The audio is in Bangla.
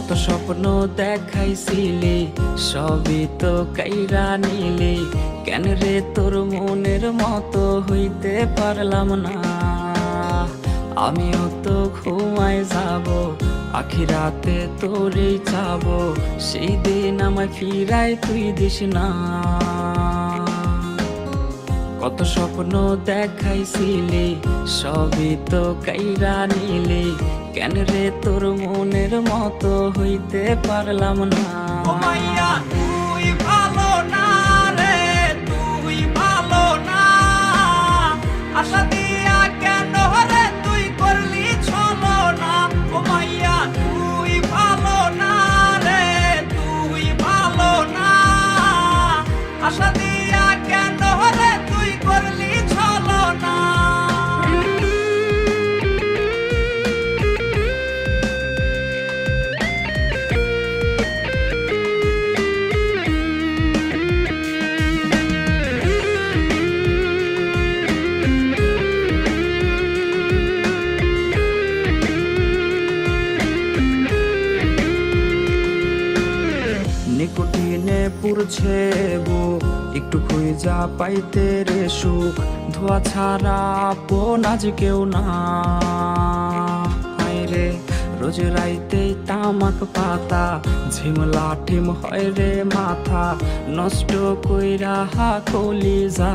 কত স্বপ্ন দেখাইছিলি সবই তো কাইরা নিলি, কেন রে তোর মনের মতো হইতে পারলাম না। আমিও তো ঘুমায় যাব, আখিরাতে তোরেই চাবো, সেই দিন আমায় ফিরাই তুই দিস না। কত স্বপ্ন দেখাইছিলি সবই তো কাইরা নিলি, কেন রে তোর মনের মতো হইতে পারলাম না। ও মাইয়া তুই ভালো না রে, তুই ভালো না, আশা দিয়া কেন রে তুই করলি ছলো না। ও মাইয়া তুই ভালো না রে, তুই ভালো না, আশা দিয়া কেন রে তুই করলি ছলো না। নিকোটিনে পুরছে বুক, একটু খুঁজা পাইতে রে সুখ, ধোয়া ছাড়া আপন আজ কেউ না। হায় রে রোজ রাইতে তামাক পাতা, ঝিমলা টিম হয় রে মাথা, নষ্ট কইরা হা কলিজা।